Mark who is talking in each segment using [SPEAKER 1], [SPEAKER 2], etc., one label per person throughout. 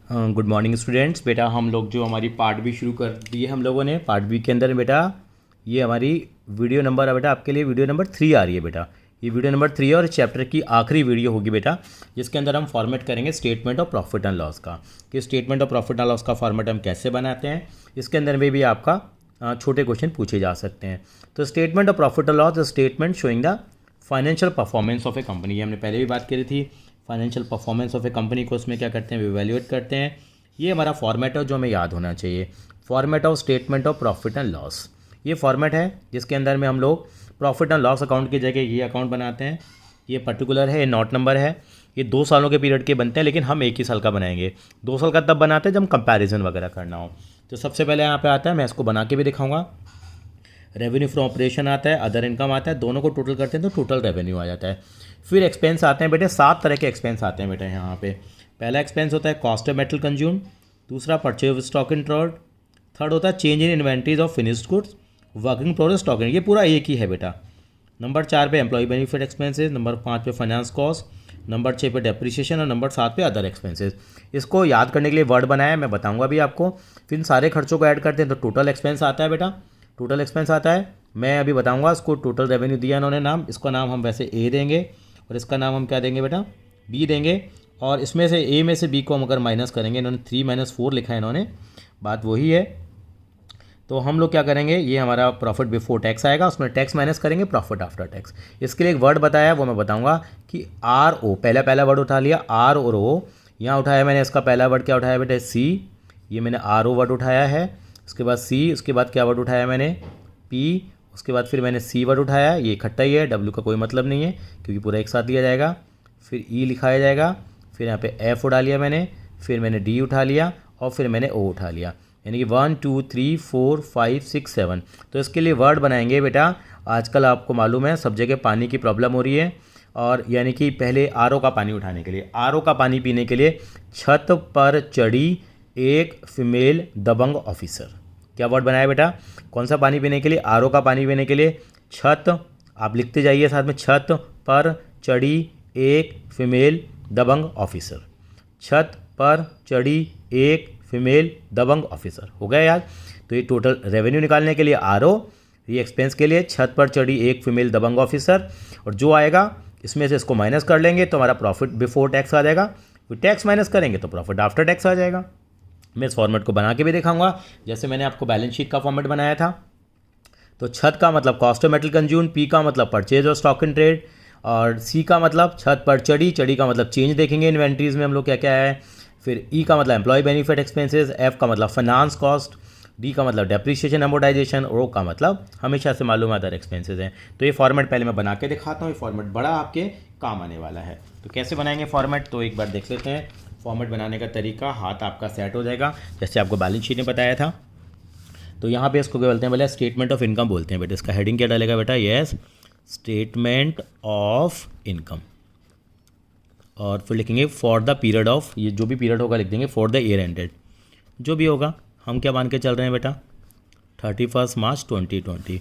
[SPEAKER 1] Good morning students. बेटा हम लोग जो हमारी पार्ट बी शुरू कर दी है हम लोगों ने। पार्ट बी के अंदर बेटा ये हमारी वीडियो नंबर है बेटा, आपके लिए वीडियो नंबर 3 आ रही है बेटा। ये वीडियो नंबर 3 है और चैप्टर की आखिरी वीडियो होगी बेटा, जिसके अंदर हम फॉर्मेट करेंगे statement of profit and loss का, कि statement of profit and loss का फॉर्मेट हम कैसे बनाते हैं। इसके अंदर में भी आपका छोटे क्वेश्चन पूछे जा सकते हैं। तो statement of profit and loss, statement showing the financial performance of A company. ये हमने पहले भी बात करी थी। Financial performance of A company को उसमें क्या करते हैं, इवैल्यूएट करते हैं। ये हमारा फॉर्मेट है जो हमें याद होना चाहिए, format of statement of profit and loss. ये फॉर्मेट है जिसके अंदर में हम लोग प्रॉफिट एंड लॉस अकाउंट की जगह ये अकाउंट बनाते हैं। ये पर्टिकुलर है, ये नॉट नंबर है। ये 2 सालों के पीरियड के बनते हैं, लेकिन हम 1 ही साल का बनाएंगे। 2 साल का तब बनाते हैं जब कंपैरिजन वगैरह करना हो। तो सबसे पहले यहाँ पे आता है, मैं इसको बना के भी दिखाऊंगा। रेवेन्यू फ्रॉम ऑपरेशन आता है, अदर इनकम आता है, दोनों को टोटल करते हैं तो टोटल रेवेन्यू आ जाता है। फिर एक्सपेंस आते हैं बेटे, 7 तरह के एक्सपेंस आते हैं बेटे यहाँ पे। पहला एक्सपेंस होता है कॉस्ट ऑफ मेटल कंज्यूम, दूसरा purchase of stock in trade, third होता है change in inventories of finished goods, working progress stock इन, ये पूरा एक ही है बेटा। नंबर 4 पे एम्प्लॉय बेनिफिट एक्सपेंसेस, नंबर 5 पे फाइनेंस कॉस्ट, नंबर 6 पे डेप्रिसिएशन और नंबर 7 पे अदर एक्सपेंसेस। इसको याद करने के लिए वर्ड बनाया है, मैं बताऊंगा भी आपको। फिर इन सारे खर्चों को ऐड करते हैं तो टोटल एक्सपेंस आता है बेटा, टोटल एक्सपेंस आता है। मैं अभी बताऊंगा इसको। टोटल रेवेन्यू दिया इन्होंने नाम, इसका नाम हम वैसे ए देंगे और इसका नाम हम क्या देंगे बेटा, बी देंगे। और इसमें से ए में से बी को हम अगर माइनस करेंगे, इन्होंने 3 - 4 लिखा है इन्होंने, बात वही है। तो हम लोग क्या करेंगे, ये हमारा प्रॉफिट बिफोर टैक्स आएगा, उसमें टैक्स माइनस करेंगे प्रॉफिट आफ्टर टैक्स। इसके लिए एक वर्ड बताया वो मैं बताऊंगा कि आर ओ, पहला वर्ड उठा लिया आर और ओ। यहाँ उठाया मैंने, इसका पहला वर्ड क्या उठाया बेटा, सी। ये मैंने आर ओ वर्ड उठाया है। उसके बाद सी, उसके बाद क्या वर्ड उठाया मैंने, पी। उसके बाद फिर मैंने सी वर्ड उठाया, ये इकट्ठा ही है, डब्ल्यू का कोई मतलब नहीं है क्योंकि पूरा एक साथ लिया जाएगा। फिर ई लिखाया जाएगा, फिर यहाँ पे एफ उठा लिया मैंने, फिर मैंने डी उठा लिया और फिर मैंने ओ उठा लिया। यानी कि 1 2 3 4 5 6 7। तो इसके लिए वर्ड बनाएंगे बेटा। आजकल आपको मालूम है सब जगह पानी की प्रॉब्लम हो रही है, और यानी कि पहले आरओ का पानी उठाने के लिए, आरओ का पानी पीने के लिए छत पर चढ़ी एक फीमेल दबंग ऑफिसर। क्या वर्ड बनाया बेटा, कौन सा पानी पीने के लिए, आरओ का पानी पीने के लिए। छत, आप लिखते जाइए साथ में, छत पर चढ़ी एक फीमेल दबंग ऑफिसर। छत पर चढ़ी एक फीमेल दबंग ऑफिसर, हो गया याद। तो ये टोटल रेवेन्यू निकालने के लिए आरओ, ये एक्सपेंस के लिए छत पर चढ़ी एक फीमेल दबंग ऑफिसर, और जो आएगा इसमें से इसको माइनस कर लेंगे तो हमारा प्रॉफिट बिफोर टैक्स आ जाएगा। फिर टैक्स माइनस करेंगे तो प्रॉफिट आफ्टर टैक्स आ जाएगा। मैं इस फॉर्मेट को बना के भी दिखाऊंगा, जैसे मैंने आपको बैलेंस शीट का फॉर्मेट बनाया था। तो छत का मतलब cost of metal consume, P का मतलब परचेज और स्टॉक इन ट्रेड, और सी का मतलब छत पर चढ़ी, चढ़ी का मतलब चेंज देखेंगे इन्वेंट्रीज में हम लोग क्या क्या है। फिर ई का मतलब एम्प्लॉय बेनिफिट एक्सपेंसेस, एफ का मतलब फाइनेंस कॉस्ट, डी का मतलब डेप्रिसिएशन अमोर्टाइजेशन, और ओ का मतलब हमेशा से मालूम अदर एक्सपेंसेस हैं। तो ये फॉर्मेट पहले मैं बना के दिखाता हूँ, ये फॉर्मेट बड़ा आपके काम आने वाला है। तो कैसे बनाएंगे फॉर्मेट, तो एक बार देख लेते हैं। फॉर्मेट बनाने का तरीका, हाथ आपका सेट हो जाएगा जैसे आपको बैलेंस शीट ने बताया था। तो यहाँ पे इसको क्या बोलते हैं, बोले स्टेटमेंट ऑफ इनकम बोलते हैं बेटा। इसका हेडिंग क्या डालेगा बेटा, यस स्टेटमेंट ऑफ इनकम, और फिर लिखेंगे फॉर द पीरियड ऑफ, ये जो भी पीरियड होगा लिख देंगे, फॉर द ईयर एंडेड, जो भी होगा। हम क्या मान के चल रहे हैं बेटा, 31 मार्च 2020।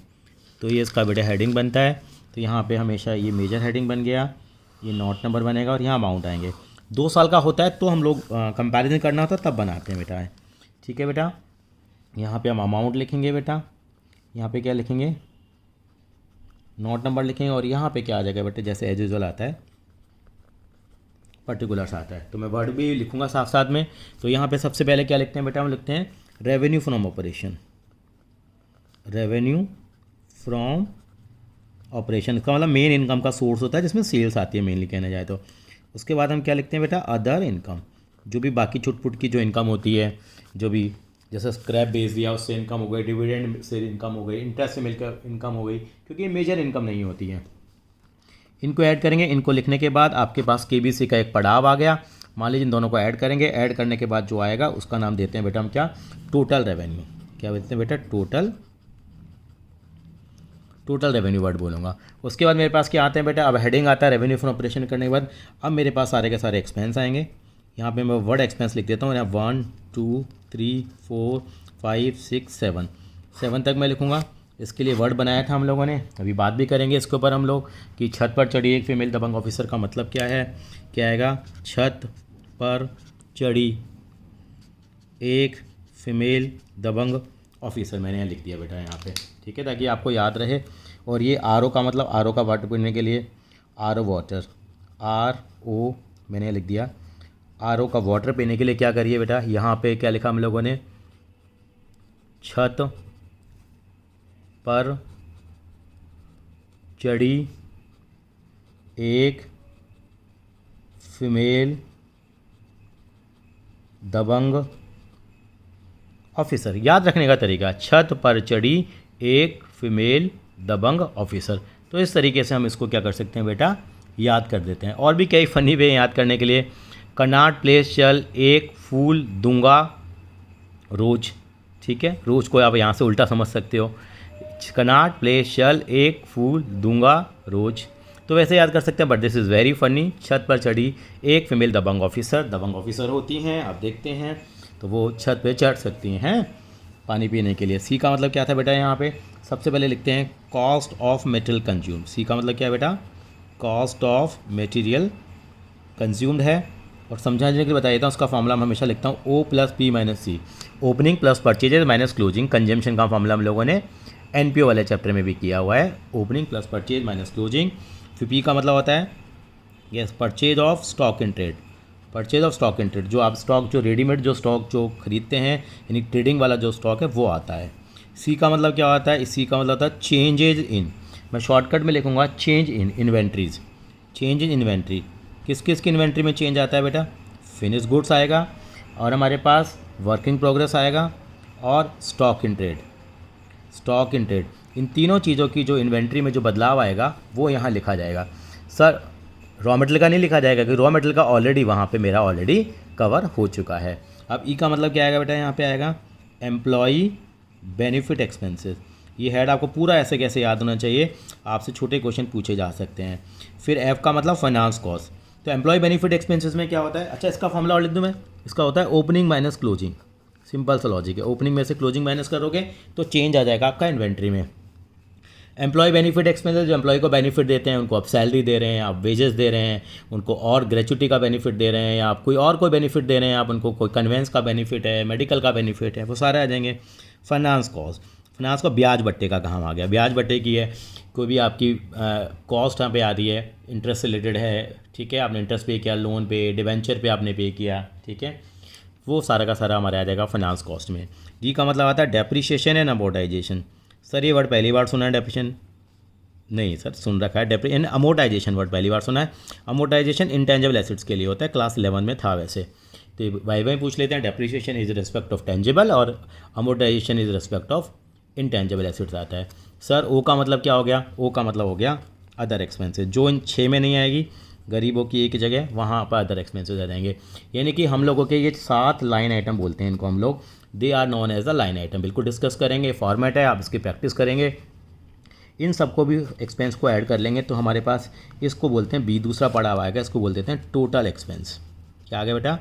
[SPEAKER 1] तो ये इसका बेटा हेडिंग बनता है। तो यहाँ पे हमेशा ये मेजर हेडिंग बन गया, ये नोट नंबर बनेगा और यहाँ अमाउंट आएंगे। 2 साल का होता है तो हम लोग कंपैरिजन करना होता है तब बनाते हैं बेटा, ठीक है बेटा। यहाँ पे हम अमाउंट लिखेंगे बेटा, यहाँ पे क्या लिखेंगे, नोट नंबर लिखेंगे, और यहाँ पे क्या आ जाएगा बेटा, जैसे एज यूजुअल आता है पर्टिकुलर्स आता है। तो मैं वर्ड भी लिखूंगा साथ साथ में। तो यहाँ पे सबसे पहले क्या लिखते हैं बेटा, हम लिखते हैं revenue from operation. Revenue from operation का मतलब मेन इनकम का सोर्स होता है जिसमें सेल्स आती है मेनली कहना जाए तो। उसके बाद हम क्या लिखते हैं बेटा, अदर इनकम, जो भी बाकी छुटपुट की जो इनकम होती है, जो भी जैसे स्क्रैप बेच दिया उससे इनकम हो गई, डिविडेंड से इनकम हो गई, इंटरेस्ट से मिलकर इनकम हो गई, क्योंकि ये मेजर इनकम नहीं होती है। इनको ऐड करेंगे। इनको लिखने के बाद आपके पास केबीसी का एक पड़ाव आ गया। मान लीजिए इन दोनों को ऐड करेंगे, ऐड करने के बाद जो आएगा उसका नाम देते हैं बेटा हम क्या, टोटल रेवेन्यू। क्या बोलते हैं बेटा, टोटल रेवेन्यू वर्ड बोलूँगा। उसके बाद मेरे पास क्या आते हैं बेटा, अब हेडिंग आता है रेवेन्यू फ्रॉम ऑपरेशन करने के बाद। अब मेरे पास सारे के सारे एक्सपेंस आएंगे। यहाँ पे मैं वर्ड एक्सपेंस लिख देता हूँ, यहाँ 1 2 3 4 5 6 7 तक मैं लिखूँगा। इसके लिए वर्ड बनाया था हम लोगों ने, अभी बात भी करेंगे इसके ऊपर हम लोग कि छत पर चढ़ी एक फीमेल दबंग ऑफिसर का मतलब क्या है। क्या आएगा, छत पर चढ़ी एक फीमेल दबंग ऑफिसर, मैंने यहाँ लिख दिया बेटा यहाँ पे, ठीक है, ताकि आपको याद रहे। और ये RO का मतलब, RO का वाटर पीने के लिए RO वाटर, RO मैंने लिख दिया। RO का वाटर पीने के लिए क्या करिए बेटा, यहाँ पे क्या लिखा हम लोगों ने, छत पर चढ़ी एक फीमेल दबंग ऑफिसर। याद रखने का तरीका, छत पर चढ़ी एक फीमेल दबंग ऑफिसर। तो इस तरीके से हम इसको क्या कर सकते हैं बेटा, याद कर देते हैं। और भी कई फ़नी वे याद करने के लिए, कनाट प्लेस चल एक फूल दूंगा रोज, ठीक है, रोज को आप यहाँ से उल्टा समझ सकते हो, कनाट प्लेस चल एक फूल दूंगा रोज। तो वैसे याद कर सकते हैं, but this is very funny. छत पर चढ़ी एक फीमेल दबंग ऑफिसर होती हैं, आप देखते हैं, तो वो छत पे चढ़ सकती हैं पानी पीने के लिए। सी का मतलब क्या था बेटा, यहाँ पे सबसे पहले लिखते हैं कॉस्ट ऑफ मेटेरियल कंज्यूम। सी का मतलब क्या है बेटा, कॉस्ट ऑफ मटेरियल कंज्यूम्ड है। और समझाने के लिए बता देता हूँ, उसका फॉर्मूला मैं हमेशा लिखता हूँ O + P - C, opening plus purchases minus closing. Consumption का फॉर्मूला हम लोगों ने NPO वाले चैप्टर में भी किया हुआ है, opening plus purchase minus closing. फिर P का मतलब होता है yes purchase of stock in trade, purchase of stock in trade, जो आप स्टॉक, जो रेडीमेड जो स्टॉक जो खरीदते हैं, यानी ट्रेडिंग वाला जो स्टॉक है वो आता है। सी का मतलब क्या होता है, सी का मतलब होता है चेंजेज इन, मैं शॉर्टकट में लिखूंगा change in inventories. Change in inventory, किस किस की इन्वेंट्री में चेंज आता है बेटा, फिनिश गुड्स आएगा, और हमारे पास वर्किंग प्रोग्रेस आएगा, और stock in trade. Stock in trade, इन तीनों चीज़ों की जो इन्वेंट्री में जो बदलाव आएगा वो यहाँ लिखा जाएगा। सर रॉ मटेरियल का नहीं लिखा जाएगा, कि रॉ मटेरियल का ऑलरेडी वहाँ पे मेरा ऑलरेडी कवर हो चुका है। अब ई का मतलब क्या आएगा बेटा, यहाँ पे आएगा एम्प्लॉई बेनिफिट एक्सपेंसेस। ये हेड आपको पूरा ऐसे कैसे याद होना चाहिए, आपसे छोटे क्वेश्चन पूछे जा सकते हैं। फिर एफ का मतलब फाइनेंस कॉस्ट। तो एम्प्लॉय बेनिफिट एक्सपेंसेस में क्या होता है, अच्छा इसका फॉर्मूला और लिख दूँ मैं, इसका होता है ओपनिंग माइनस क्लोजिंग। सिंपल सा लॉजिक है, ओपनिंग में से क्लोजिंग माइनस करोगे तो चेंज आ जाएगा आपका इन्वेंट्री में। एम्प्लॉय बेनिफिट एक्सपेंसेस, जो एम्प्लॉय को बेनिफिट देते हैं, उनको आप सैलरी दे रहे हैं, आप वेजेस दे रहे हैं, उनको और ग्रेचुटी का बेनिफिट दे रहे हैं, या आप कोई बेनिफिट दे रहे हैं, आप उनको कोई कन्वेंस का बेनिफिट है, मेडिकल का बेनिफिट है, वो सारे आ जाएंगे। फाइनेंस कॉस्ट, फाइनेंस का ब्याज बट्टे का काम आ गया, ब्याज बट्टे की है, कोई भी आपकी कॉस्ट यहाँ पे आ रही है, इंटरेस्ट से रिलेटेड है, ठीक है, आपने इंटरेस्ट पे किया, लोन पे, डिवेंचर पे आपने पे किया, ठीक है, वो सारा का सारा हमारा आ जाएगा फाइनेंस कॉस्ट में। डी का मतलब आता है डेप्रिशिएशन एंड अमोर्टाइजेशन। सर ये वर्ड पहली बार सुना है, डेप्रिशिएशन नहीं सर सुन रखा है, डेप्रिशिएशन अमोर्टाइजेशन वर्ड पहली बार सुना है। अमोर्टाइजेशन इंटेंजिबल एसेट्स के लिए होता है, क्लास 11 में था वैसे, तो वाई पूछ लेते हैं। Depreciation is respect of tangible और amortisation is respect of intangible assets आता है। सर ओ का मतलब क्या हो गया, ओ का मतलब हो गया अदर एक्सपेंसेस, जो इन 6 में नहीं आएगी, गरीबों की एक जगह वहाँ पर अदर एक्सपेंसेस आ जाएंगे। यानी कि हम लोगों के ये 7 लाइन आइटम बोलते हैं इनको हम लोग, they are known as the line item. बिल्कुल डिस्कस करेंगे, फॉर्मेट है, आप इसकी प्रैक्टिस करेंगे, इन सबको भी एक्सपेंस को ऐड कर लेंगे तो हमारे पास इसको बोलते हैं बी, दूसरा पड़ा हुआ आएगा, इसको बोल देते हैं टोटल एक्सपेंस। क्या आ गया बेटा,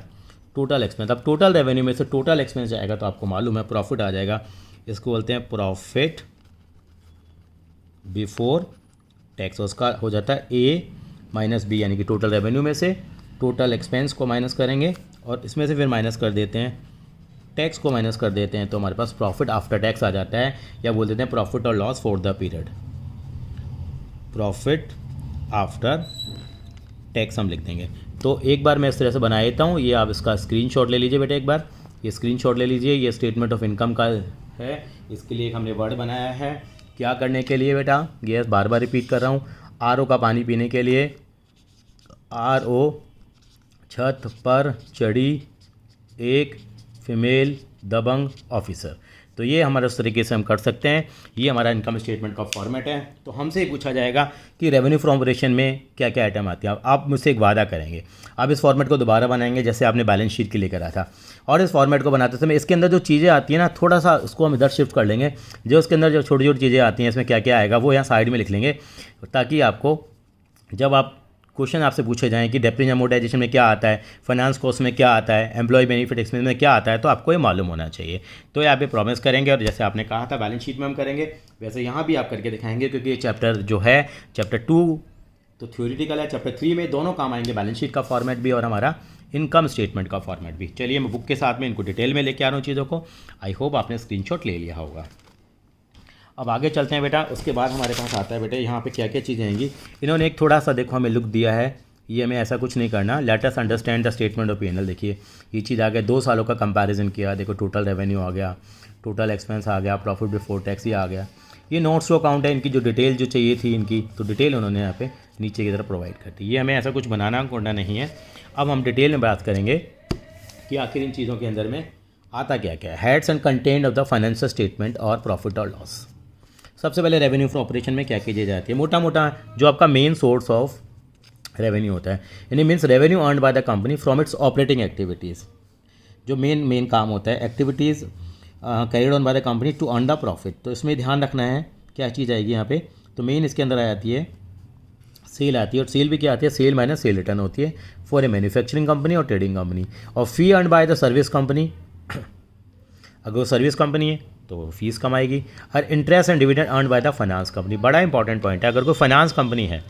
[SPEAKER 1] टोटल एक्सपेंस। अब टोटल रेवेन्यू में से टोटल एक्सपेंस जाएगा तो आपको मालूम है प्रॉफिट आ जाएगा, इसको बोलते हैं प्रॉफिट बिफोर टैक्स। उसका हो जाता है ए माइनस बी, यानी कि टोटल रेवेन्यू में से टोटल एक्सपेंस को माइनस करेंगे और इसमें से फिर माइनस कर देते हैं टैक्स को, माइनस कर देते हैं तो हमारे पास प्रॉफिट आफ्टर टैक्स आ जाता है, या बोल देते हैं प्रॉफिट और loss for the period. Profit after tax हम लिख देंगे। तो एक बार मैं इस तरह से बना देता हूँ, ये आप इसका स्क्रीनशॉट ले लीजिए बेटा, एक बार ये स्क्रीनशॉट ले लीजिए, ये स्टेटमेंट ऑफ इनकम का है, इसके लिए एक हमने वर्ड बनाया है। क्या करने के लिए बेटा, ये बार बार रिपीट कर रहा हूँ, RO का पानी पीने के लिए, RO छत पर चढ़ी एक फीमेल दबंग ऑफिसर। तो ये हमारा उस तरीके से हम कर सकते हैं, ये हमारा इनकम स्टेटमेंट का फॉर्मेट है। तो हमसे ही पूछा जाएगा कि रेवेन्यू फ्रॉम ऑपरेशन में क्या क्या आइटम आती है, आप मुझसे एक वादा करेंगे, आप इस फॉर्मेट को दोबारा बनाएंगे जैसे आपने बैलेंस शीट के लिए करा था, और इस फॉर्मेट को बनाते समय इसके अंदर जो चीज़ें आती हैं ना, थोड़ा सा उसको हम इधर शिफ्ट कर लेंगे, जो उसके अंदर जो छोटी छोटी चीज़ें आती हैं इसमें क्या क्या आएगा वो यहाँ साइड में लिख लेंगे, ताकि आपको जब आप क्वेश्चन आपसे पूछे जाएँ कि डेप्रिसिएशन अमोर्टाइजेशन में क्या आता है, फाइनेंस कॉस्ट में क्या आता है, एम्प्लॉय बेनिफिट एक्सपेंस में क्या आता है, तो आपको ये मालूम होना चाहिए। तो ये आप ये प्रॉमिस करेंगे, और जैसे आपने कहा था बैलेंस शीट में हम करेंगे वैसे यहाँ भी आप करके दिखाएंगे, क्योंकि ये चैप्टर जो है चैप्टर 2 तो थ्योरेटिकल है, चैप्टर 3 में दोनों काम आएंगे, बैलेंस शीट का फॉर्मेट भी और हमारा इनकम स्टेटमेंट का फॉर्मेट भी। चलिए मैं बुक के साथ में इनको डिटेल में लेके आ रहा हूँ चीज़ों को। आई होप आपने स्क्रीनशॉट ले लिया होगा। अब आगे चलते हैं बेटा। उसके बाद हमारे पास आता है बेटा यहाँ पे क्या क्या चीज़ें आएंगी। इन्होंने एक थोड़ा सा देखो हमें लुक दिया है, ये हमें ऐसा कुछ नहीं करना। Let us understand the statement of P&L। देखिए ये चीज़ आ गया, 2 सालों का कंपैरिजन किया। देखो टोटल रेवेन्यू आ गया, टोटल एक्सपेंस आ गया, प्रॉफिट बिफोर टैक्स ये आ गया। ये नोट्स टू अकाउंट है, इनकी जो डिटेल जो चाहिए थी इनकी, तो डिटेल उन्होंने यहाँ पे नीचे की तरफ प्रोवाइड कर दी। ये हमें ऐसा कुछ बनाना करना नहीं है। अब हम डिटेल में बात करेंगे कि आखिर इन चीज़ों के अंदर में आता क्या क्या है। Heads and content of the financial statement और प्रॉफिट और लॉस। सबसे पहले रेवेन्यू फ्रॉम ऑपरेशन में क्या की जाती है, मोटा मोटा जो आपका मेन सोर्स ऑफ रेवेन्यू होता है, यानी means revenue earned by the company from its operating activities. जो मेन काम होता है, activities carried on by the company to earn the profit. तो इसमें ध्यान रखना है क्या चीज़ आएगी यहाँ पे। तो मेन इसके अंदर आ जाती है सेल आती है, और सेल भी क्या आती है, सेल माइनस सेल रिटर्न होती है फॉर ए मैन्युफैक्चरिंग कंपनी और ट्रेडिंग कंपनी। और fee earn by the service company, अगर वो सर्विस कंपनी है तो फीस कमाएगी। और interest and dividend earn by the finance company. बड़ा इंपॉर्टेंट पॉइंट है, अगर कोई फाइनेंस कंपनी है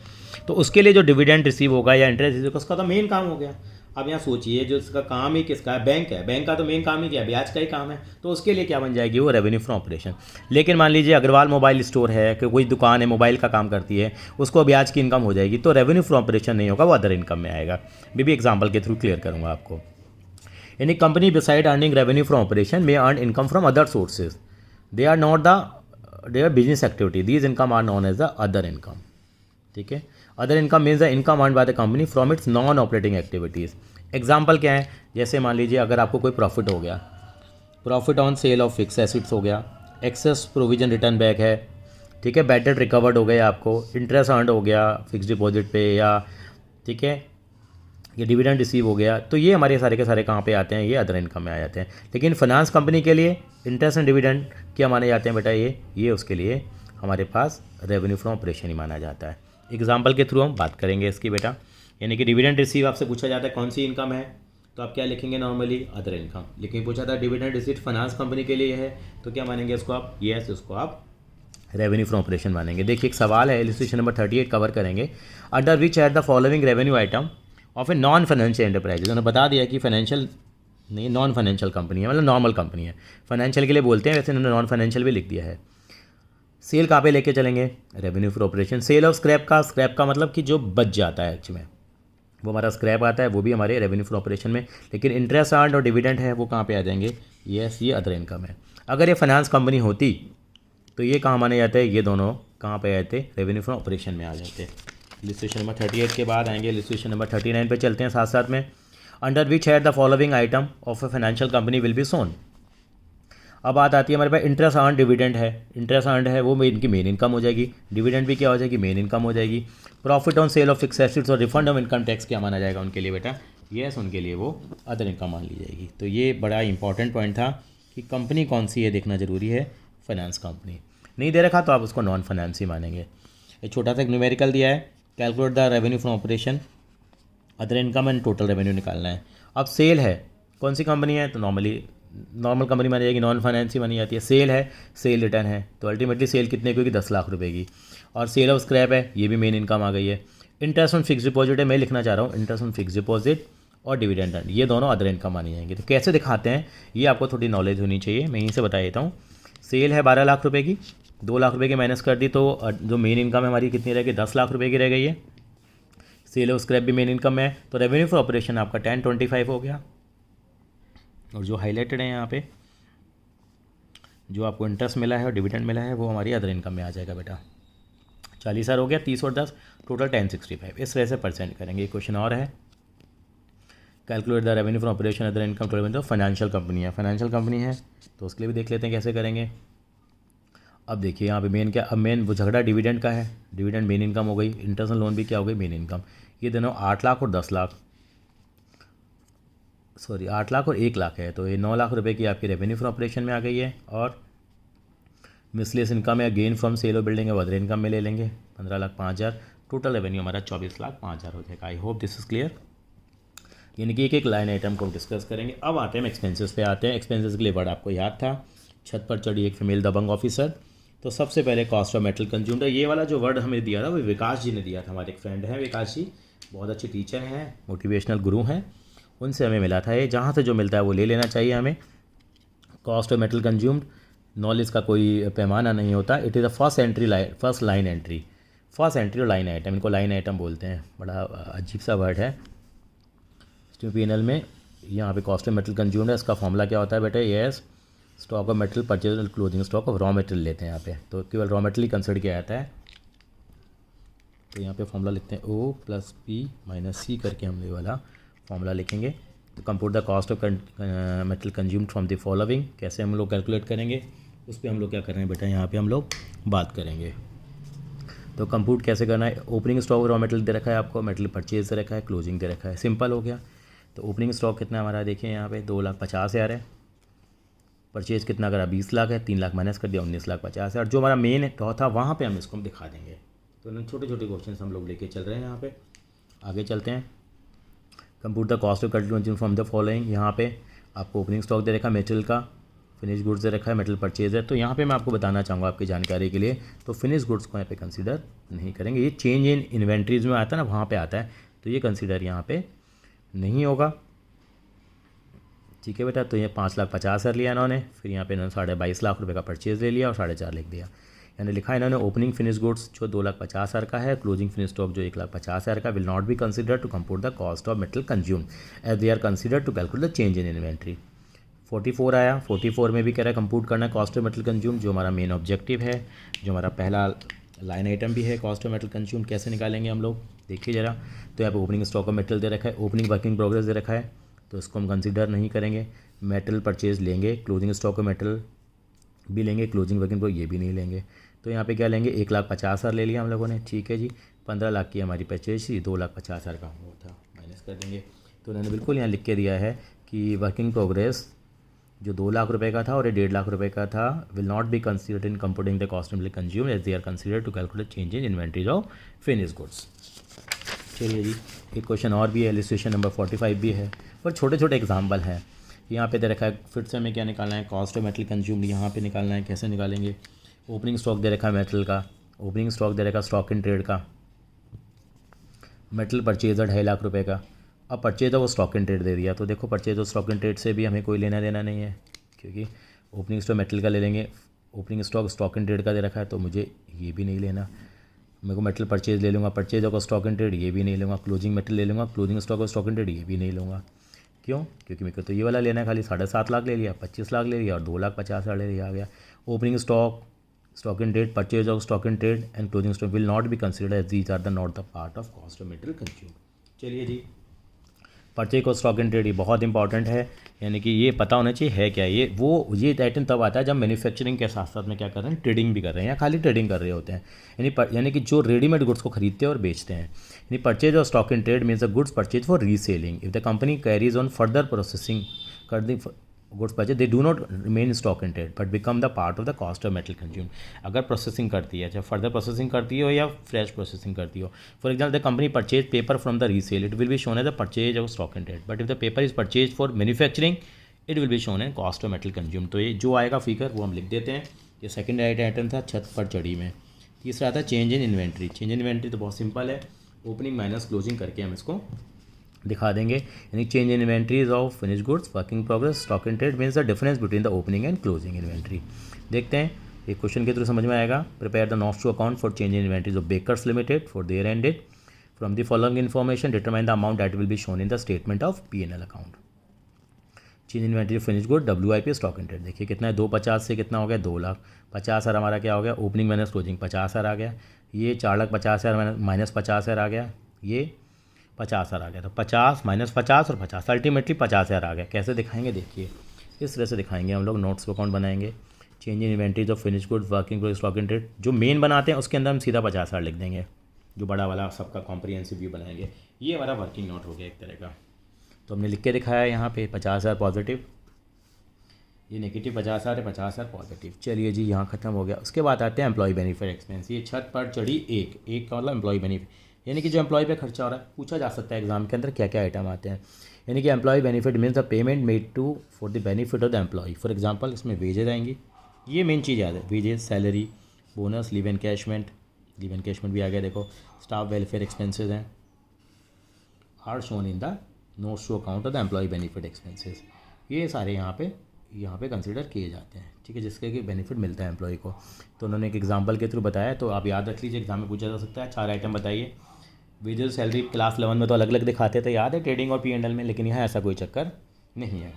[SPEAKER 1] तो उसके लिए जो डिविडेंड रिसीव होगा या इंटरेस्ट रिसीव होगा, उसका तो मेन काम हो गया। अब यहाँ सोचिए जो इसका काम ही किसका है, बैंक है, बैंक का तो मेन काम ही क्या है, ब्याज का ही काम है। तो उसके लिए क्या बन जाएगी, वो रेवेन्यू फ्रॉम ऑपरेशन। लेकिन मान लीजिए अग्रवाल मोबाइल स्टोर है कि कोई दुकान है मोबाइल का काम करती है, उसको ब्याज की इनकम हो जाएगी, तो रेवेन्यू फ्रॉम ऑपरेशन नहीं होगा, वो अदर इनकम में आएगा। मैं भी एग्जाम्पल के थ्रू क्लियर करूँगा आपको। यानी company beside earning revenue from operation may earn income from other sources, they are not the their business activity, these income are known as the other income. ठीक है, other income means the income earn by the company from its non operating activities. Example क्या है, जैसे मान लीजिए अगर आपको कोई प्रॉफिट हो गया, profit on sale of fix acids हो गया, एक्सेस प्रोविजन रिटर्न बैक है, ठीक है, बैड डेट रिकवर्ड हो गया आपको, इंटरेस्ट अर्न हो गया फिक्स डिपॉजिट पे, या ठीक है ये डिविडेंड रिसीव हो गया, तो ये हमारे सारे के सारे कहाँ पे आते हैं, ये अदर इनकम में आ जाते हैं। लेकिन फाइनेंस कंपनी के लिए इंटरेस्ट एंड डिविडेंड क्या माने जाते हैं बेटा, ये उसके लिए हमारे पास रेवेन्यू फ्रॉम ऑपरेशन ही माना जाता है। एग्जाम्पल के थ्रू हम बात करेंगे इसकी बेटा। यानी कि डिविडेंड रिसीव आपसे पूछा जाता है कौन सी इनकम है, तो आप क्या लिखेंगे नॉर्मली, अदर इनकम। लेकिन पूछा था डिविडेंड रिसीव फाइनेंस कंपनी के लिए है, तो क्या मानेंगे इसको आप, यस उसको आप रेवेन्यू फ्रॉम ऑपरेशन मानेंगे। देखिए एक सवाल है, इलस्ट्रेशन नंबर 38 कवर करेंगे। Under which at the following revenue item of a non financial enterprise. उन्होंने बता दिया कि फाइनेंशियल नहीं, नॉन फाइनेंशियल कंपनी है, मतलब नॉर्मल कंपनी है। फाइनेंशियल के लिए बोलते हैं, वैसे उन्होंने नॉन फाइनेंशियल भी लिख दिया है। सेल कहाँ पे लेके चलेंगे, revenue for operation. Sale of scrap का मतलब कि जो बच जाता है एक्चुअली में, वो हमारा स्क्रैप आता है, वो भी हमारे रेवेन्यू फॉर ऑपरेशन में। लेकिन इंटरेस्ट अर्न्ड और डिविडेंड है वो कहाँ पे आ जाएंगे, ये अदर इनकम है। अगर ये फाइनेंस कंपनी होती तो ये कहाँ माने जाते हैं, ये दोनों कहाँ पे आते, रेवेन्यू फ्रॉम ऑपरेशन में आ जाते। इलस्ट्रेशन नंबर 38 के बाद आएंगे इलस्ट्रेशन नंबर 39 पे चलते हैं साथ साथ में। Under which head the following item of a financial company will be shown. अब बात आती है हमारे पास इंटरेस्ट अर्न डिविडेंड है, इंटरेस्ट अर्न है वो इनकी मेन इनकम हो जाएगी, डिविडेंड भी क्या हो जाएगी, मेन इनकम हो जाएगी। Profit on sale of fix assets और रिफंड ऑफ इनकम टैक्स क्या माना जाएगा उनके लिए बेटा, यस उनके लिए वो अदर इनकम मान ली जाएगी। तो ये बड़ा इंपॉर्टेंट पॉइंट था कि कंपनी कौन सी है देखना जरूरी है। फाइनेंस कंपनी नहीं दे रखा तो आप उसको नॉन फाइनेंस ही मानेंगे। एक छोटा सा न्यूमेरिकल दिया है, calculate the revenue from operation, other income and total revenue निकालना है। अब सेल है, कौन सी कंपनी है, तो नॉर्मल कंपनी मानी जाएगी, नॉन फाइनेंस ही मानी जाती है। सेल है, सेल रिटर्न है, तो अल्टीमेटली सेल कितने की होगी, 10 लाख रुपए की। और सेल ऑफ स्क्रैप है, ये भी मेन इनकम आ गई है। इंटरेस्ट ऑन फिक्स डिपॉजिट है, मैं लिखना चाह रहा हूँ इंटरेस्ट ऑन फिक्स डिपॉजिट और डिविडेंड, ये दोनों अदर इनकम मानी जाएंगे। तो कैसे दिखाते हैं ये आपको थोड़ी नॉलेज होनी चाहिए, मैं यहीं से बता देता हूँ। सेल है 12 लाख रुपये की, 2 लाख रुपये की माइनस कर दी तो जो मेन इनकम है हमारी कितनी रह गई, 10 लाख रुपये की रह गई है। सेल ऑफ स्क्रैप भी मेन इनकम में है, तो रेवेन्यू फॉर ऑपरेशन आपका 1025 हो गया। और जो हाईलाइटेड है यहाँ पे, जो आपको इंटरेस्ट मिला है और डिविडेंड मिला है वो हमारी अदर इनकम में आ जाएगा बेटा। 40 हो गया, 30 और 10 टोटल 1065। इस वजह से परसेंट करेंगे। क्वेश्चन और है, calculate the revenue from operation other income total. तो फाइनेंशियल कंपनी है तो उसके लिए भी देख लेते हैं कैसे करेंगे। अब देखिए यहाँ पे मेन क्या, अब मेन वो झगड़ा डिविडेंड का है, डिविडेंड मेन इनकम हो गई, इंटरेस्ट लोन भी क्या हो गई, मेन इनकम। ये दोनों 8 लाख और 10 लाख, सॉरी 8 लाख और 1 लाख है, तो ये 9 लाख रुपए की आपकी रेवेन्यू फ्रॉम ऑपरेशन में आ गई है। और मिसलेस इनकम या gain from sale of building है अदर इनकम में ले लेंगे, 15 लाख 5,000, टोटल रेवेन्यू हमारा 24 लाख 5,000 हो जाएगा। I hope this is clear. यानी कि एक लाइन आइटम को डिस्कस करेंगे। अब आते हैं एक्सपेंसेस पे आते हैं। एक्सपेंसेस के लिए वर्ड आपको याद था, छत पर चढ़ी एक फीमेल दबंग ऑफिसर। तो सबसे पहले कॉस्ट ऑफ मेटल कंज्यूम्ड है, ये वाला जो वर्ड हमें दिया था वो विकास जी ने दिया था, हमारे एक फ्रेंड हैं विकास जी, बहुत अच्छे टीचर हैं, मोटिवेशनल गुरु हैं। उनसे हमें मिला था ये, जहाँ से जो मिलता है वो ले लेना चाहिए हमें। Cost of metal consumed, knowledge का कोई पैमाना नहीं होता। It is the first line entry, first entry और लाइन आइटम, इनको लाइन आइटम बोलते हैं। बड़ा अजीब सा वर्ड है पी&एल में। यहाँ पे कॉस्ट ऑफ मेटल कंज्यूम्ड है, इसका फॉर्मूला क्या होता है बेटे? Yes, stock of metal purchase closing stock of raw material लेते हैं यहाँ पे, तो केवल रॉ मटेरियल ही कंसिडर किया जाता है। तो यहाँ पे फॉर्मूला लिखते हैं O + P - C करके हम ये वाला फॉर्मूला लिखेंगे। तो compute the cost of metal consumed from the following, कैसे हम लोग कैलकुलेट करेंगे उस पर हम लोग क्या कर रहे हैं बेटा, यहाँ पे हम लोग बात करेंगे। तो कंप्यूट कैसे करना है? ओपनिंग स्टॉक रॉ मटेरियल दे रखा है आपको, मेटल परचेज दे रखा है, क्लोजिंग दे रखा है, सिंपल हो गया। तो ओपनिंग स्टॉक कितना हमारा देखिए यहाँ पे 2,50,000 है। परचेज कितना करा? 20 लाख है, 3 लाख माइनस कर दिया, 19,50,000। जो हमारा मेन था वहाँ पे हम इसको दिखा देंगे। तो छोटे छोटे क्वेश्चन हम लोग लेके चल रहे हैं यहाँ पे। आगे चलते हैं। Compute the cost of consume from the following, यहाँ पे आपको ओपनिंग स्टॉक दे रखा है मेटल का, फिनिश गुड्स दे रखा है, मेटल परचेज है। तो यहाँ पे मैं आपको बताना चाहूँगा आपकी जानकारी के लिए, तो फिनिश गुड्स को यहाँ पे कंसीडर नहीं करेंगे। ये चेंज इन इन्वेंट्रीज में आता है ना, वहाँ पे आता है, तो ये कंसीडर यहाँ पे नहीं होगा। ठीक है बेटा। तो ये 5,50,000 लिया इन्होंने, फिर यहाँ पे इन्होंने 22.5 लाख रुपये का परचेज ले लिया और 4.5 लिख दिया। यानी लिखा है इन्होंने ओपनिंग फिनिश गुड्स जो 2,50,000 का है, क्लोजिंग फिनिश स्टॉक जो 1,50,000 का, will not be consider to compute the cost of metal consume as they are consider to calculate the change in inventory. 44 आया। 44 में भी कह रहा है कंप्यूट करना है कॉस्ट ऑफ मेटल कंज्यूम, जो हमारा मेन ऑब्जेक्टिव है, जो हमारा पहला लाइन आइटम भी है। कॉस्ट ऑफ मेटल कंज्यूम कैसे निकालेंगे हम लोग, देखिए ज़रा। तो यहाँ पे ओपनिंग स्टॉक ऑफ मेटल दे रखा है, ओपनिंग वर्किंग प्रोग्रेस दे रखा है, तो इसको हम कंसिडर नहीं करेंगे। मेटल परचेज लेंगे, क्लोजिंग स्टॉक ऑफ मेटल भी लेंगे, क्लोजिंग वर्किंग प्रोग्रेस ये भी नहीं लेंगे। तो यहाँ पे क्या लेंगे? 1,50,000 ले लिया हम लोगों ने, ठीक है जी। 15 लाख की हमारी परचेज थी, 2,50,000 का वो था, माइनस कर देंगे। तो उन्होंने बिल्कुल यहाँ लिख के दिया है कि वर्किंग प्रोग्रेस जो 2 लाख रुपए का था और ये 1.5 लाख रुपए का था, will not be considered in computing the cost of consume as they are consider to calculate change in inventories of finish goods. चलिए जी, एक क्वेश्चन और भी है, इलस्ट्रेशन नंबर 45 भी है, पर छोटे छोटे एग्जाम्पल हैं। यहाँ पे दे रखा है, फिर से हमें क्या निकालना है? कॉस्ट ऑफ मेटल कंज्यूम यहाँ पे निकालना है। कैसे निकालेंगे? ओपनिंग स्टॉक दे रखा है मेटल का, ओपनिंग स्टॉक दे रखा है स्टॉक इन ट्रेड का, मेटल परचेज है 2.5 लाख रुपए का। अब परचेज वो स्टॉक इन ट्रेड दे दिया, तो देखो परचेज और स्टॉक इन ट्रेड से भी हमें कोई लेना देना नहीं है, क्योंकि ओपनिंग स्टॉक मेटल का ले लेंगे, opening stock stock in trade का दे रखा है, तो मुझे ये भी नहीं लेना। मेरे को मेटल परचेज ले लूँगा, परचेज और स्टॉक इन ट्रेड ये भी नहीं लूँगा, क्लोजिंग मेटल ले लूँगा, क्लोजिंग स्टॉक और स्टॉक इन ट्रेड ये भी नहीं लूँगा। क्यों? क्योंकि मेरे को तो ये वाला लेना है, खाली 7.5 लाख ले लिया, 25 लाख ले लिया और 2,50,000 ले लिया, आ गया। Opening stock, stock in trade, purchase of stock in trade and closing stock will not be considered as these are the not the part of cost of metal consume. चलिए जी, परचेज और स्टॉक इन ट्रेड ये बहुत important है, यानी कि ये पता होना चाहिए है क्या ये। ये आइटम तब आता है जब मैन्युफैक्चरिंग के साथ साथ में क्या कर रहे हैं? ट्रेडिंग भी कर रहे हैं या खाली ट्रेडिंग कर रहे होते हैं। यानी कि जो रेडीमेड गुड्स को खरीदते हैं और बेचते हैं। यानी परचेज और stock in trade means the goods purchase for reselling. If the company carries on further processing कर दी goods purchase, they do not remain stock in trade but become the part of the cost of metal consume. अगर processing करती है, चाहे further processing करती हो या fresh processing करती हो। For example the company purchase paper from the resale, it will be shown as the purchase of stock in trade, but if the paper is purchase for manufacturing it will be shown an cost of metal consume. तो ये जो आएगा figure वो हम लिख देते हैं। ये सेकंड आइटम था छत पर चढ़ी में। तीसरा था change in inventory. Change in inventory तो बहुत सिंपल है, ओपनिंग माइनस क्लोजिंग करके हम इसको दिखा देंगे। यानी change in inventories of finish goods, working progress, stock in trade means the difference between the opening and closing inventory. देखते हैं, एक क्वेश्चन के थ्रू समझ में आएगा। Prepare the notes to account for change in inventories of Bakers Limited for their end date. From the following information determine the amount that will be shown in the statement of P&L account. Change inventory finish good WIP stock in trade, देखिए कितना है? 250 से कितना हो गया? 2,50,000 हमारा क्या हो गया? ओपनिंग माइनस क्लोजिंग 50,000 आ गया। ये 4,50,000 माइनस 50,000 आ गया, ये 50,000 आ गया। तो 50 माइनस 50 और 50 अल्टीमेटली 50,000 आ गया। कैसे दिखाएंगे? देखिए इस तरह से दिखाएंगे हम लोग। नोट्स अकाउंट बनाएंगे, change in inventories of finish good, working progress, stock in trade, जो मेन बनाते हैं उसके अंदर हम सीधा 50,000 लिख देंगे, जो बड़ा वाला सबका कॉम्प्रिहेंसिव व्यू बनाएंगे। ये हमारा वर्किंग नोट हो गया एक तरह का। तो हमने लिख के दिखाया यहाँ पे 50,000 पॉजिटिव, ये नेगेटिव 50,000 है, 50,000 पॉजिटिव। चलिए जी, यहाँ खत्म हो गया। उसके बाद आते हैं एम्प्लॉय बेनिफिट एक्सपेंस। ये छत पर चढ़ी एक का मतलब एम्प्लॉय बेनिफिट, यानी कि जो एम्प्लॉय पे खर्चा हो रहा है। पूछा जा सकता है एग्जाम के अंदर क्या क्या आइटम आते हैं। यानी कि employee benefit means the payment made to for the benefit of the employee. For example इसमें वेजेज आएंगी, ये मेन चीज़ याद है, wages, salary, bonus, leave encashment भी आ गया। देखो स्टाफ वेलफेयर एक्सपेंसेस हैं, are shown in the notes to account of the employee benefit expenses, ये सारे यहाँ पे कंसिडर किए जाते हैं, ठीक है, जिसके कि बेनिफिट मिलता है एम्प्लॉय को। तो उन्होंने एक एग्जांपल के थ्रू बताया, तो आप याद रख लीजिए, एग्जाम में पूछा जा सकता है। 4 आइटम बताइए। वेजेस सैलरी क्लास 11 में तो अलग अलग दिखाते थे, याद है, ट्रेडिंग और P&L में, लेकिन यहाँ ऐसा कोई चक्कर नहीं है।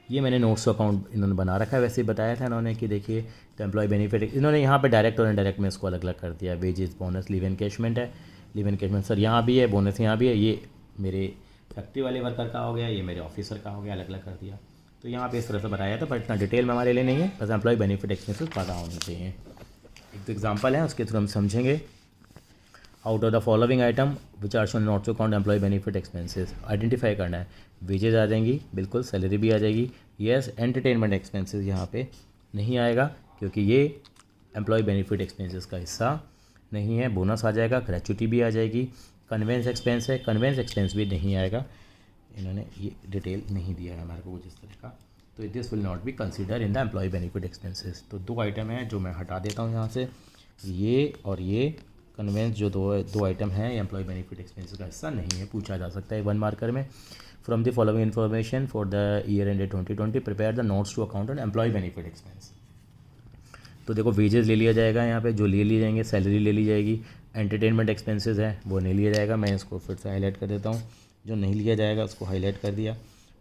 [SPEAKER 1] ये मैंने नोट्स टू अकाउंट इन्होंने बना रखा है, वैसे ही बताया था इन्होंने कि देखिए तो एम्प्लॉय बेनिफिट इन्होंने यहाँ पे डायरेक्ट और इनडायरेक्ट में इसको अलग अलग कर दिया। वेजेस, बोनस, लीव एनकैशमेंट है, लीव एनकैशमेंट सर यहाँ भी है, बोनस यहाँ भी है, ये मेरे फैक्ट्री वाले वर्कर का हो गया, ये मेरे ऑफिसर का हो गया, अलग अलग कर दिया। तो यहाँ पे इस तरह से बताया था, पर इतना डिटेल में हमारे लिए नहीं है, बस एम्प्लॉय बेनिफिट एक्सपेंसेस पता होने चाहिए। एक तो एग्जाम्पल है, उसके थ्रू हम समझेंगे। Out of the following item which are shown not to account employee benefit expenses, identify करना है। वेजेज आ जाएंगी, बिल्कुल, सैलरी भी आ जाएगी, यस। एंटरटेनमेंट एक्सपेंसेस यहाँ पे नहीं आएगा क्योंकि ये एम्प्लॉय बेनिफिट एक्सपेंसेस का हिस्सा नहीं है। बोनस आ जाएगा, ग्रेचुटी भी आ जाएगी, कन्वेंस एक्सपेंस है, कन्वेंस एक्सपेंस भी नहीं आएगा, इन्होंने ये डिटेल नहीं दिया है हमारे को कुछ इस तरह का। तो this will not be consider in the employee benefit expenses. तो 2 आइटम हैं जो मैं हटा देता हूँ यहाँ से, ये और ये कन्वेंस जो दो आइटम हैं, ये एम्प्लॉय बेनिफिट एक्सपेंसेस का हिस्सा नहीं है, पूछा जा सकता है 1 मार्कर में। From the following information for the year ended 2020 prepare the notes to account on employee benefit expense. तो देखो वेजेस ले लिया जाएगा, यहाँ पे जो ले लिए जाएंगे, सैलरी ले ली जाएगी, एंटरटेनमेंट एक्सपेंसेस है वो नहीं लिया जाएगा, मैं इसको फिर से हाईलाइट कर देता हूँ, जो नहीं लिया जाएगा उसको हाईलाइट कर दिया।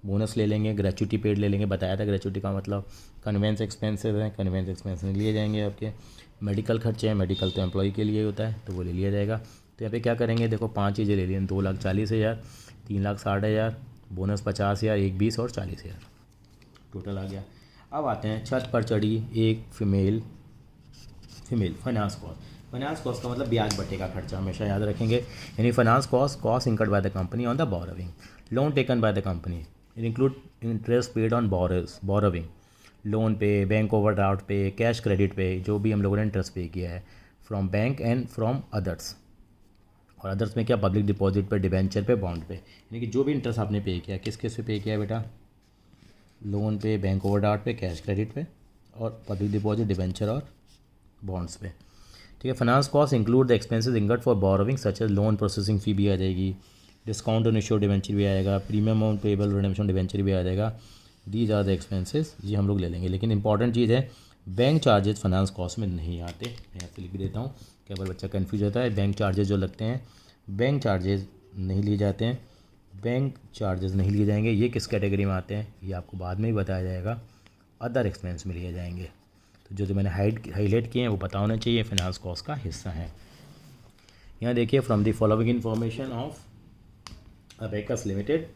[SPEAKER 1] बोनस ले लेंगे, ग्रेचुटी पेड ले लेंगे, बताया था ग्रेचुटी का मतलब। कन्वेंस एक्सपेंसेस हैं, कन्वेंस एक्सपेंस नहीं लिए जाएंगे आपके। मेडिकल खर्चे हैं, मेडिकल तो एम्प्लॉय के लिए होता है, तो वो ले लिया जाएगा। तो यहाँ पे क्या करेंगे, देखो 5 चीज़ें ले ली, 2,40,000, 3,60,000, बोनस 50,000, 1 20 और 40,000 टोटल आ गया। अब आते हैं, छत पर चढ़ी एक फीमेल फाइनेंस कॉस्ट का मतलब ब्याज बटे का खर्चा, हमेशा याद रखेंगे। यानी finance cost incurred by the company on the borrowing, loan taken by the company, it include interest paid on borrowing, loan पे, बैंक ओवरड्राफ्ट पे, कैश क्रेडिट पे, जो भी हम लोगों ने इंटरेस्ट पे किया है, from bank and from others. और अदर्स में क्या, पब्लिक डिपॉजिट पे, डिबेंचर पे, बॉन्ड पे, यानी कि जो भी इंटरेस्ट आपने पे किया, किस किस पे पे किया है बेटा, लोन पे, बैंक ओवरड्राफ्ट पे, कैश क्रेडिट पे, और पब्लिक डिपॉजिट, डिबेंचर और बॉन्ड्स पे, ठीक है। Finance cost include the expenses incurred for borrowing such as loan processing fee भी आ जाएगी, डिस्काउंट ऑन इश्यूड डिबेंचर भी आएगा, premium on payable redemption debenture भी आ जाएगा। दीज आर द एक्सपेंसेस, ये हम लोग ले लेंगे। लेकिन इंपॉर्टेंट चीज़ है, बैंक चार्जेस फाइनेंस कॉस्ट में नहीं आते, मैं यहाँ से लिख देता हूँ, कई बार बच्चा कन्फ्यूज होता है। बैंक चार्जेस जो लगते हैं, बैंक चार्जेस नहीं लिए जाते हैं, बैंक चार्जेस नहीं लिए जाएंगे। ये किस कैटेगरी में आते हैं, ये आपको बाद में ही बताया जाएगा, अदर एक्सपेंस में लिए जाएंगे। तो जो मैंने हाईलाइट किए हैं वो पता होना चाहिए, फाइनेंस कॉस्ट का हिस्सा है। यहाँ देखिए, from the following information of abacus limited,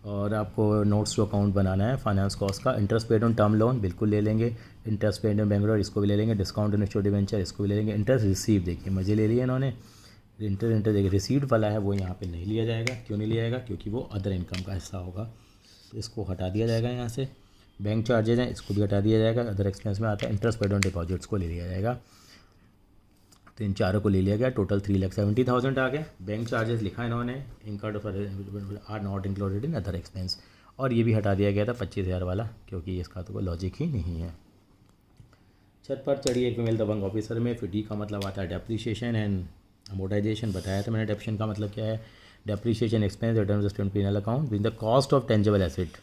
[SPEAKER 1] और आपको नोट्स टू अकाउंट बनाना है फाइनेंस कॉस्ट का। Interest paid on term loan बिल्कुल ले लेंगे, इंटरेस्ट पेड ऑन बेंगलोर इसको भी ले लेंगे, डिस्काउंट ऑन इश्यूड डिबेंचर इसको भी ले लेंगे। इंटरेस्ट रिसीव, देखिए मजे ले लिए इन्होंने, इंटरेस्ट देखिए रिसीव्ड वाला है वो यहाँ पे नहीं लिया जाएगा। क्यों नहीं लिया जाएगा, क्योंकि वो अदर इनकम का हिस्सा होगा, तो इसको हटा दिया जाएगा यहाँ से। बैंक चार्जेज हैं, इसको भी हटा दिया जाएगा, अदर एक्सपेंस में आता है। इंटरेस्ट पेड ऑन डिपॉजिट्स को ले लिया जाएगा, तो इन चारों को ले लिया गया, टोटल 3,70,000 आ गया। बैंक चार्जेस लिखा इन्होंने, incurred are not included in other expense, और ये भी हटा दिया गया था 25,000 वाला, क्योंकि इसका तो कोई लॉजिक ही नहीं है। छत पर चढ़ी एक फीमेल दबंग ऑफिसर में, फिर डी का मतलब आता है डेप्रीशिएशन एंड अमोर्टाइजेशन, बताया था मैंने डेप्रीशिएशन का मतलब क्या है। Depreciation expense return statement penal account with the cost of tangible asset,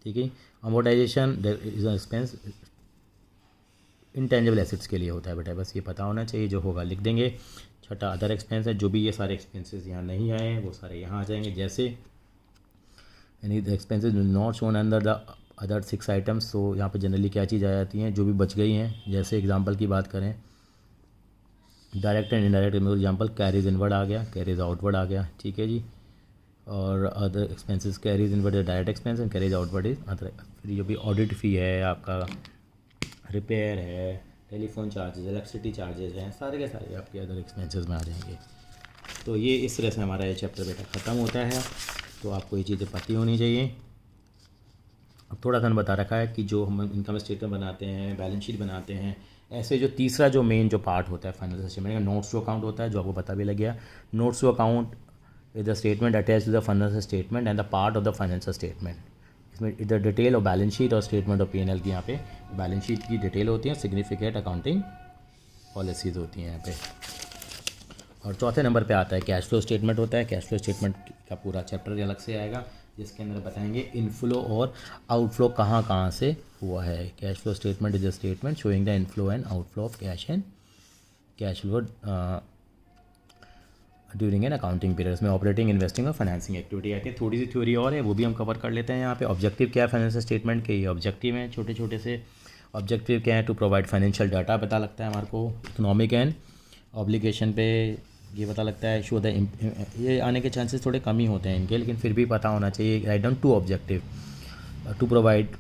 [SPEAKER 1] ठीक है। Amortisation is expense intangible assets के लिए होता है बेटा, बस ये पता होना चाहिए, जो होगा लिख देंगे। छठा अदर एक्सपेंस है, जो भी ये सारे एक्सपेंसेस यहाँ नहीं आए हैं वो सारे यहाँ आ जाएंगे, जैसे यानी the expenses not shown under the other 6 items. तो यहाँ पे जनरली क्या चीज़ आ जाती हैं, जो भी बच गई हैं। जैसे एग्जांपल की बात करें, direct and indirect, example carriage inward आ गया, कैरीज आउटवर्ड आ गया, ठीक है जी। और other expenses carriage inward direct expense and carriage outward is other. फिर जो भी ऑडिट फ़ी है, आपका रिपेयर है, टेलीफोन चार्जेस, इलेक्ट्रिसिटी चार्जेस हैं, सारे के सारे आपके अदर एक्सपेंसेस में आ जाएंगे। तो ये इस तरह से हमारा ये चैप्टर बेटा ख़त्म होता है। तो आपको ये चीज़ें पता होनी चाहिए। अब थोड़ा सा बता रखा है कि जो हम इनकम स्टेटमेंट बनाते हैं, बैलेंस शीट बनाते हैं, ऐसे जो तीसरा जो मेन जो पार्ट होता है फाइनेंशियल स्टेटमेंट का, नोट्स टू अकाउंट होता है, जो आपको पता भी लग गया। Notes to account is the statement attach to the financial statement and the part of the financial statement. इसमें इधर डिटेल और बैलेंस शीट और स्टेटमेंट ऑफ P&L की यहाँ पे बैलेंस शीट की डिटेल होती है, सिग्निफिकेंट अकाउंटिंग पॉलिसीज़ होती हैं यहाँ पे। और चौथे नंबर पे आता है कैश फ्लो स्टेटमेंट होता है। कैश फ्लो स्टेटमेंट का पूरा चैप्टर अलग से आएगा, जिसके अंदर बताएंगे इनफ्लो और आउटफ्लो कहाँ कहाँ से हुआ है। Cash flow statement is a statement showing the inflow and outflow of cash and cash flow during an accounting period. इसमें ऑपरेटिंग, इन्वेस्टिंग और फाइनेंसिंग एक्टिविटी आती है। थोड़ी सी थ्योरी और है, वो भी हम कवर कर लेते हैं यहाँ पे। ऑब्जेक्टिव क्या है फाइनेंशियल स्टेटमेंट के, ये ऑब्जेक्टिव हैं छोटे छोटे से। ऑब्जेक्टिव क्या है, टू प्रोवाइड फाइनेंशियल डाटा पता लगता है हमारे को। इकोनॉमिक एंड ऑब्लिगेशन पे ये पता लगता है। शो द, ये आने के चांसेस थोड़े कम ही होते हैं इनके, लेकिन फिर भी पता होना चाहिए। Write down two objective, to provide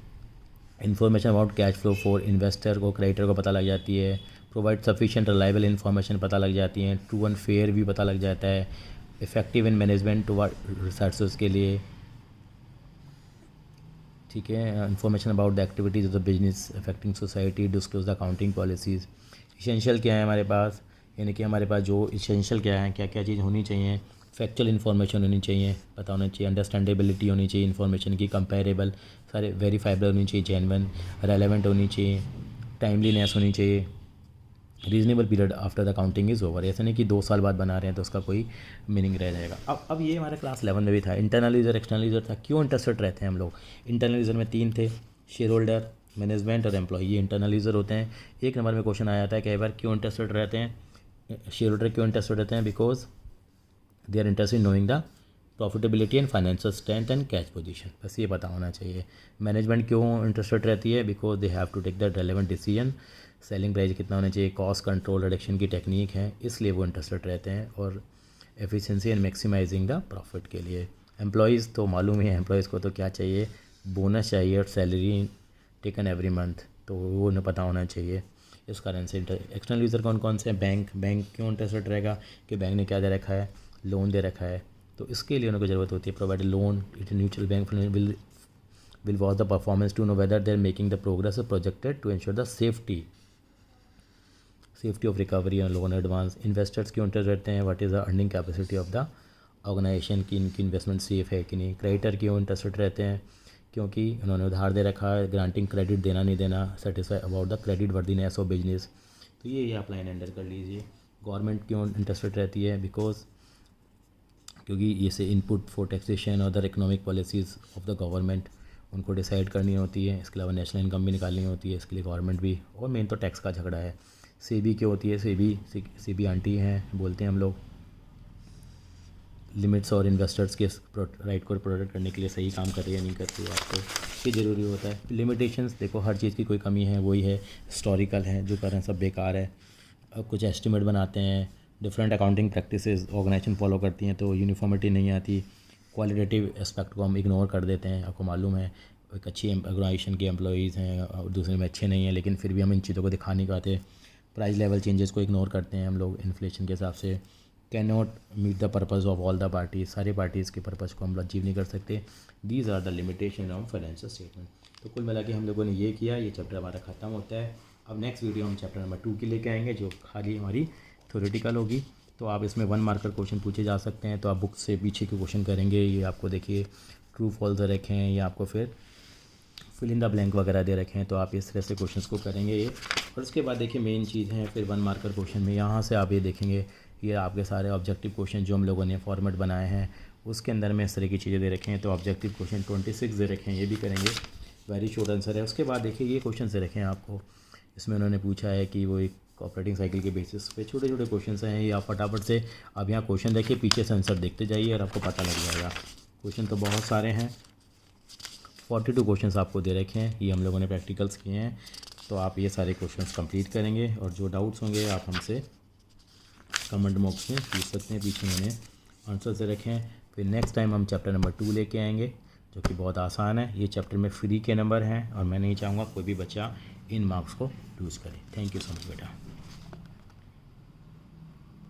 [SPEAKER 1] information about cash flow for investor को, क्रेडिटर को पता लग जाती है। प्रोवाइड सफिशिएंट रिलायबल इन्फॉर्मेशन पता लग जाती है। ट्रू एंड फेयर भी पता लग जाता है। Effective in management to resources के लिए, ठीक है। Information about the activities of the business affecting society, disclose the accounting policies. Essential क्या है हमारे पास, यानी कि हमारे पास जो इसेंशियल क्या है, क्या क्या चीज़ होनी चाहिए। फैक्चुअल इन्फॉर्मेशन होनी चाहिए, पता होना चाहिए। अंडरस्टैंडेबिलिटी होनी चाहिए इन्फॉर्मेशन की, कंपेरेबल, सारे वेरीफाइबल होनी चाहिए, जेन्युइन, रेलेवेंट होनी चाहिए, टाइमलीनेस होनी चाहिए। Reasonable period after the accounting is over, ऐसा नहीं कि 2 साल बाद बना रहे हैं तो उसका कोई मीनिंग रह जाएगा। अब ये हमारे क्लास 11 में भी था। इंटरनल यूज़र, एक्सटर्नल यूज़र था। क्यों इंटरेस्टेड रहते हैं हम लोग? इंटरनल यूज़र में 3 थे, शेयर होल्डर, मैनेजमेंट और एम्प्लॉय। ये इंटरनल यूज़र होते हैं। 1 नंबर में क्वेश्चन आ जाता है कई बार, क्यों इंटरेस्टेड रहते हैं शेयर होल्डर? क्यों इंटरेस्टेड रहते हैं? Because they are interested in knowing the profitability and financial strength and cash position, बस ये पता होना चाहिए। मैनेजमेंट क्यों इंटरेस्टेड रहती है? Because they have to take the relevant decision. Selling price कितना होना चाहिए, कॉस्ट कंट्रोल रिडक्शन की टेक्निक है, इसलिए वो इंटरेस्टेड रहते हैं। और efficiency and maximising the profit के लिए। एम्प्लॉयज़ तो मालूम ही है, एम्प्लॉयज़ को तो क्या चाहिए, बोनस चाहिए और सैलरी टेकन एवरी मंथ, तो वो उन्हें पता होना चाहिए। इस कारण से एक्सटर्नल यूज़र कौन कौन से हैं? बैंक क्यों इंटरेस्टेड रहेगा कि बैंक ने क्या दे रखा है, लोन दे रखा है, तो इसके लिए उनको ज़रूरत होती है। Provide loan, it mutual bank will watch the performance to know whether they are making the progress projected to ensure the safety of recovery and loan advance. Investors क्यों इंटरेस्ट रहते हैं? What is the earning capacity of the organisation की, इनकी investment safe है कि नहीं। Creditor क्यों interested रहते हैं? क्योंकि उन्होंने उधार दे रखा है, ग्रांटिंग क्रेडिट देना नहीं देना, satisfy about the credit worthiness of business, तो ये आप लाइन अंडर कर लीजिए। गवर्नमेंट क्यों इंटरेस्टेड रहती है? बिकॉज क्योंकि ये से इनपुट फॉर टैक्सेशन और the economic policies of the government उनको डिसाइड करनी होती है। इसके अलावा नेशनल इनकम भी निकालनी होती है, इसके लिए गवर्नमेंट भी, और मेन तो टैक्स का झगड़ा है। सेबी क्यों होती है? सेबी आंटी हैं बोलते हैं हम लोग, लिमिट्स और इन्वेस्टर्स के राइट को प्रोटेक्ट करने के लिए सही काम कर रही है नहीं कर रही है, आपको ये ज़रूरी होता है। लिमिटेशंस देखो, हर चीज़ की कोई कमी है, वही है, हिस्टोरिकल है, जो कर रहे हैं सब बेकार है। अब कुछ एस्टिमेट बनाते हैं, different accounting practices organisation follow करती हैं तो यूनिफॉर्मिटी नहीं आती। क्वालिटेटिव एस्पेक्ट को हम इग्नोर कर देते हैं। आपको मालूम है एक अच्छी ऑर्गेनाइजेशन के एम्प्लॉयज़ हैं और दूसरे में अच्छे नहीं हैं, लेकिन फिर भी हम इन चीज़ों को दिखा नहीं पाते। प्राइस लेवल चेंजेस को इग्नोर करते हैं हम लोग इन्फ्लेशन के हिसाब से। Can not meet the purpose of all the parties, सारे पार्टीज़ के पर्पज़ को हम अचीव नहीं कर सकते। These are the limitation of financial statement. तो कुल मिला के हम लोगों ने ये किया, ये चैप्टर हमारा ख़त्म होता है। अब नेक्स्ट वीडियो हम चैप्टर नंबर 2 की लेके आएंगे, जो खाली हमारी थ्योरेटिकल होगी। तो आप इसमें 1 मार्कर क्वेश्चन पूछे जा सकते हैं, तो आप बुक से पीछे के क्वेश्चन करेंगे। ये आपको देखिए ट्रू फॉल्स दे रखे हैं, या आपको फिर फिल इन द ब्लैंक वगैरह दे रखे हैं, तो आप इस तरह से क्वेश्चंस को करेंगे ये। और उसके बाद देखिए मेन चीज़ है फिर 1 मार्कर क्वेश्चन में, यहाँ से आप ये देखेंगे ये आपके सारे ऑब्जेक्टिव क्वेश्चन जो हम लोगों ने फॉर्मेट बनाए हैं उसके अंदर में इस तरह की चीज़ें दे रखे हैं। तो ऑब्जेक्टिव क्वेश्चन 26 दे रखे हैं, ये भी करेंगे, वेरी शॉर्ट आंसर है। उसके बाद देखिए ये क्वेश्चन दे रखे हैं आपको, इसमें उन्होंने पूछा है कि वो एक ऑपरेटिंग साइकिल के बेसिस पे छोटे छोटे क्वेश्चंस हैं। ये आप फटाफट से अब यहाँ क्वेश्चन देखिए, पीछे से आंसर देखते जाइए और आपको पता लग जाएगा। क्वेश्चन तो बहुत सारे हैं, 42 क्वेश्चंस आपको दे रखे हैं, ये हम लोगों ने प्रैक्टिकल्स किए हैं। तो आप ये सारे क्वेश्चंस कंप्लीट करेंगे और जो डाउट्स होंगे आप हमसे कमेंट बॉक्स में पूछ सकते हैं, पीछे मैंने आंसर से रखे हैं। फिर नेक्स्ट टाइम हम चैप्टर नंबर 2 लेके आएंगे, जो कि बहुत आसान है। ये चैप्टर में फ्री के नंबर हैं और मैं नहीं चाहूँगा कोई भी बच्चा इन मार्क्स को लूज़ करे। थैंक यू सो मच बेटा।